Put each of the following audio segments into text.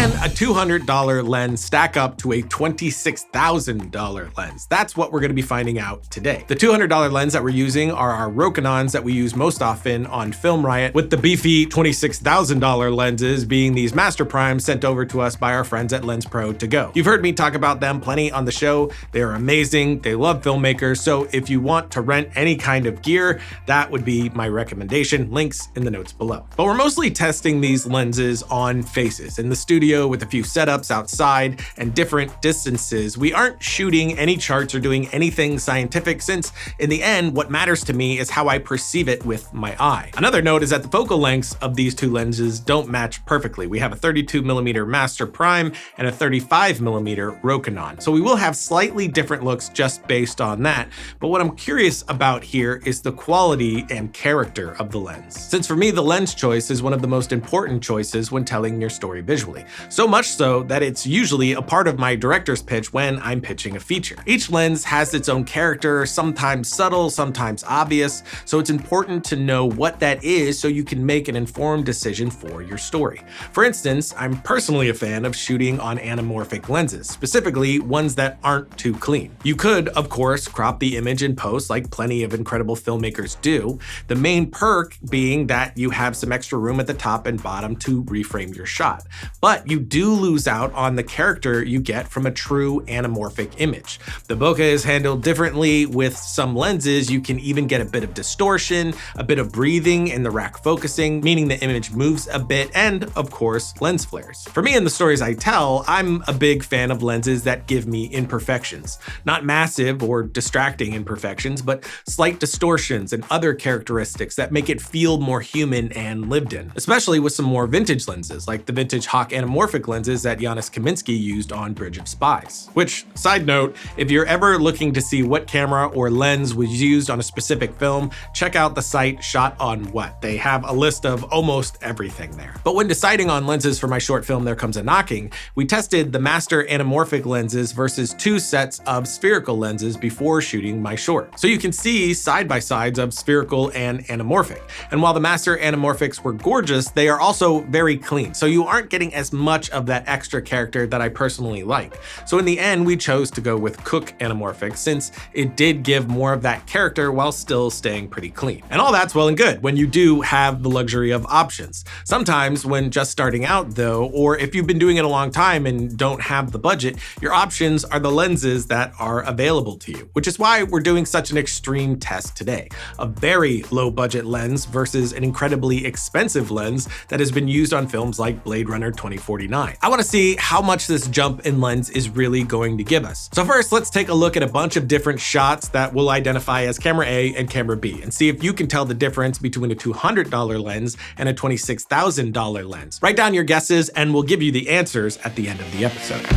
Can a $200 lens stack up to a $26,000 lens? That's what we're going to be finding out today. The $200 lens that we're using are our Rokinons that we use most often on Film Riot, with the beefy $26,000 lenses being these Master Primes sent over to us by our friends at Lens Pro to go. You've heard me talk about them plenty on the show. They are amazing. They love filmmakers. So if you want to rent any kind of gear, that would be my recommendation. Links in the notes below. But we're mostly testing these lenses on faces in the studio with a few setups outside and different distances. We aren't shooting any charts or doing anything scientific, since in the end, what matters to me is how I perceive it with my eye. Another note is that the focal lengths of these two lenses don't match perfectly. We have a 32mm Master Prime and a 35mm Rokinon. So we will have slightly different looks just based on that. But what I'm curious about here is the quality and character of the lens. Since for me, the lens choice is one of the most important choices when telling your story visually. So much so that it's usually a part of my director's pitch when I'm pitching a feature. Each lens has its own character, sometimes subtle, sometimes obvious, so it's important to know what that is so you can make an informed decision for your story. For instance, I'm personally a fan of shooting on anamorphic lenses, specifically ones that aren't too clean. You could, of course, crop the image in post like plenty of incredible filmmakers do, the main perk being that you have some extra room at the top and bottom to reframe your shot. But you do lose out on the character you get from a true anamorphic image. The bokeh is handled differently. With some lenses, you can even get a bit of distortion, a bit of breathing in the rack focusing, meaning the image moves a bit, and of course, lens flares. For me, in the stories I tell, I'm a big fan of lenses that give me imperfections. Not massive or distracting imperfections, but slight distortions and other characteristics that make it feel more human and lived in, especially with some more vintage lenses, like the vintage Hawk anamorphic lenses that Janusz Kaminski used on Bridge of Spies. Which, side note, if you're ever looking to see what camera or lens was used on a specific film, check out the site Shot on What. They have a list of almost everything there. But when deciding on lenses for my short film There Comes a Knocking, we tested the Master anamorphic lenses versus 2 sets of spherical lenses before shooting my short. So you can see side-by-sides of spherical and anamorphic. And while the Master anamorphics were gorgeous, they are also very clean. So you aren't getting as much of that extra character that I personally like. So in the end, we chose to go with Cooke anamorphic, since it did give more of that character while still staying pretty clean. And all that's well and good when you do have the luxury of options. Sometimes when just starting out though, or if you've been doing it a long time and don't have the budget, your options are the lenses that are available to you, which is why we're doing such an extreme test today. A very low budget lens versus an incredibly expensive lens that has been used on films like Blade Runner 2049. I want to see how much this jump in lens is really going to give us. So first, let's take a look at a bunch of different shots that we'll identify as camera A and camera B, and see if you can tell the difference between a $200 lens and a $26,000 lens. Write down your guesses and we'll give you the answers at the end of the episode.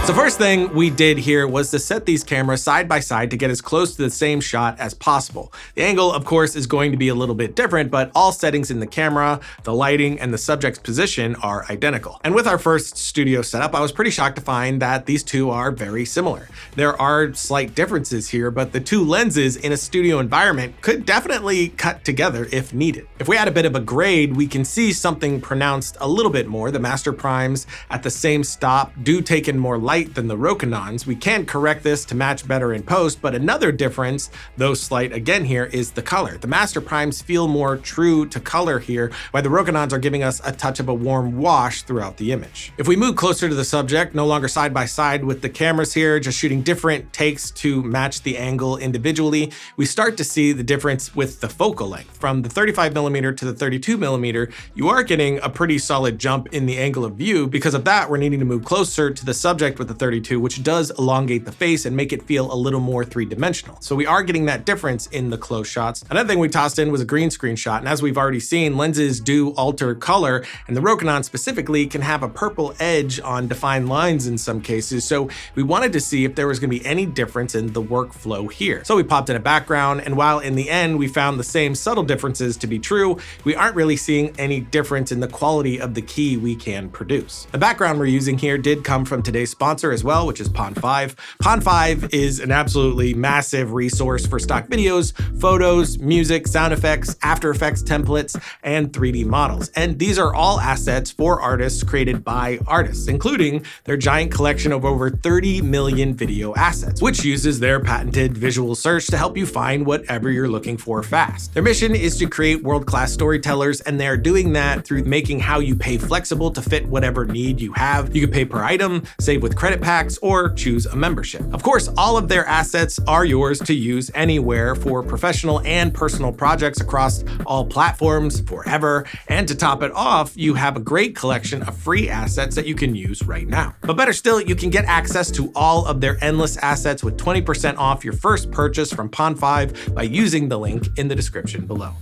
The first thing we did here was to set these cameras side by side to get as close to the same shot as possible. The angle, of course, is going to be a little bit different, but all settings in the camera, the lighting, and the subject's position are identical. And with our first studio setup, I was pretty shocked to find that these two are very similar. There are slight differences here, but the two lenses in a studio environment could definitely cut together if needed. If we add a bit of a grade, we can see something pronounced a little bit more. The Master Primes at the same stop do take in more light than the Rokinons. We can correct this to match better in post, but another difference, though slight again here, is the color. The Master Primes feel more true to color here, while the Rokinons are giving us a touch of a warm wash throughout the image. If we move closer to the subject, no longer side by side with the cameras here, just shooting different takes to match the angle individually, we start to see the difference with the focal length. From the 35mm to the 32mm, you are getting a pretty solid jump in the angle of view. Because of that, we're needing to move closer to the subject with the 32, which does elongate the face and make it feel a little more three-dimensional. So we are getting that difference in the close shots. Another thing we tossed in was a green screen shot, and as we've already seen, lenses do alter color, and the Rokinon specifically can have a purple edge on defined lines in some cases, so we wanted to see if there was going to be any difference in the workflow here. So we popped in a background, and while in the end we found the same subtle differences to be true, we aren't really seeing any difference in the quality of the key we can produce. The background we're using here did come from today's sponsor as well, which is Pond5. Pond5 is an absolutely massive resource for stock videos, photos, music, sound effects, After Effects templates, and 3D models. And these are all assets for artists created by artists, including their giant collection of over 30 million video assets, which uses their patented visual search to help you find whatever you're looking for fast. Their mission is to create world-class storytellers, and they're doing that through making how you pay flexible to fit whatever need you have. You can pay per item, save with credit packs, or choose a membership. Of course, all of their assets are yours to use anywhere for professional and personal projects across all platforms forever. And to top it off, you have a great collection of free assets that you can use right now. But better still, you can get access to all of their endless assets with 20% off your first purchase from Pond5 by using the link in the description below.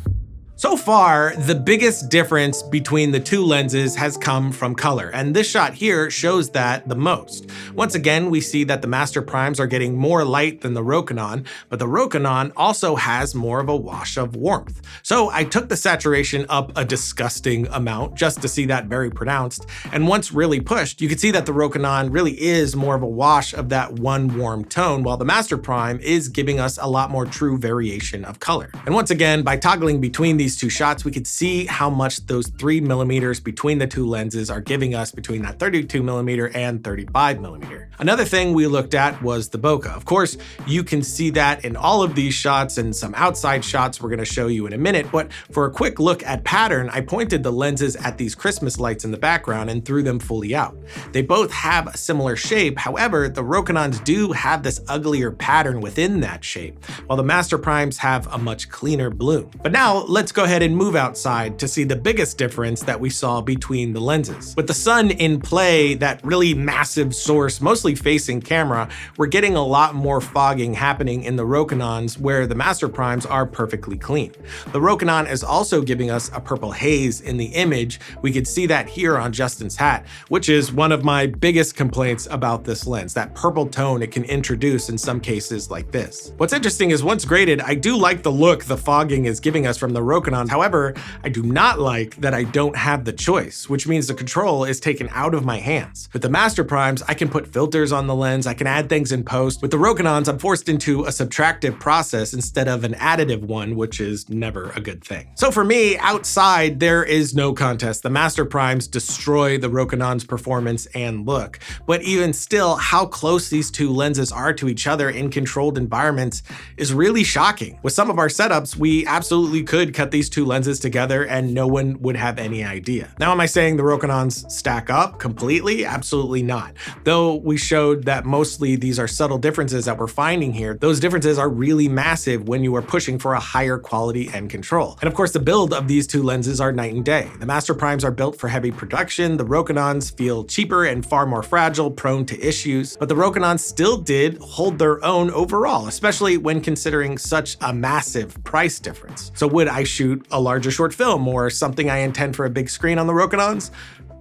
So far, the biggest difference between the two lenses has come from color, and this shot here shows that the most. Once again, we see that the master primes are getting more light than the Rokinon, but the Rokinon also has more of a wash of warmth. So I took the saturation up a disgusting amount just to see that very pronounced, and once really pushed, you can see that the Rokinon really is more of a wash of that one warm tone, while the master prime is giving us a lot more true variation of color. And once again, by toggling between these two shots, we could see how much those 3mm between the two lenses are giving us between that 32mm and 35mm. Another thing we looked at was the bokeh. Of course, you can see that in all of these shots and some outside shots we're going to show you in a minute, but for a quick look at pattern, I pointed the lenses at these Christmas lights in the background and threw them fully out. They both have a similar shape, however, the Rokinons do have this uglier pattern within that shape, while the master primes have a much cleaner bloom. But now let's go ahead and move outside to see the biggest difference that we saw between the lenses. With the sun in play, that really massive source mostly facing camera, we're getting a lot more fogging happening in the Rokinons where the master primes are perfectly clean. The Rokinon is also giving us a purple haze in the image. We could see that here on Justin's hat, which is one of my biggest complaints about this lens, that purple tone it can introduce in some cases like this. What's interesting is once graded, I do like the look the fogging is giving us from the Rokinon. However, I do not like that I don't have the choice, which means the control is taken out of my hands. With the master primes, I can put filters on the lens, I can add things in post. With the Rokinons, I'm forced into a subtractive process instead of an additive one, which is never a good thing. So for me, outside, there is no contest. The master primes destroy the Rokinon's performance and look. But even still, how close these two lenses are to each other in controlled environments is really shocking. With some of our setups, we absolutely could cut these two lenses together and no one would have any idea. Now, am I saying the Rokinons stack up completely? Absolutely not. Though we showed that mostly these are subtle differences that we're finding here, those differences are really massive when you are pushing for a higher quality and control. And of course, the build of these two lenses are night and day. The master primes are built for heavy production, the Rokinons feel cheaper and far more fragile, prone to issues, but the Rokinons still did hold their own overall, especially when considering such a massive price difference. So would I shoot a larger short film or something I intend for a big screen on the Rokinons?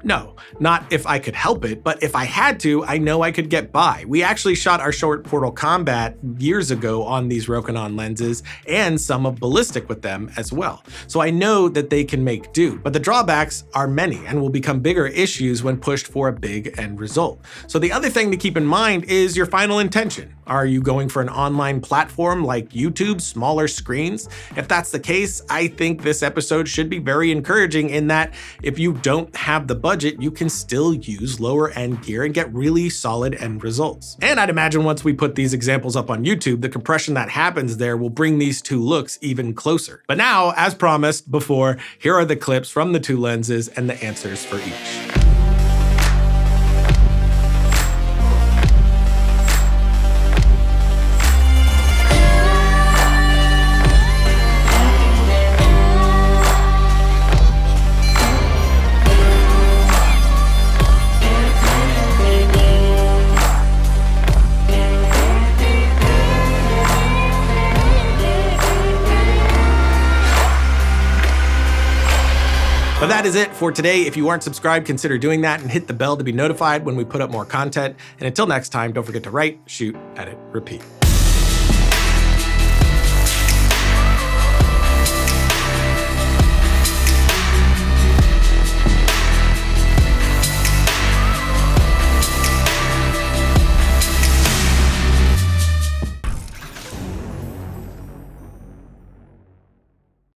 No, not if I could help it, but if I had to, I know I could get by. We actually shot our short Portal Combat years ago on these Rokinon lenses and some of Ballistic with them as well. So I know that they can make do, but the drawbacks are many and will become bigger issues when pushed for a big end result. So the other thing to keep in mind is your final intention. Are you going for an online platform like YouTube, smaller screens? If that's the case, I think this episode should be very encouraging in that if you don't have the budget, you can still use lower end gear and get really solid end results. And I'd imagine once we put these examples up on YouTube, the compression that happens there will bring these two looks even closer. But now, as promised before, here are the clips from the two lenses and the answers for each. But that is it for today. If you aren't subscribed, consider doing that and hit the bell to be notified when we put up more content. And until next time, don't forget to write, shoot, edit, repeat.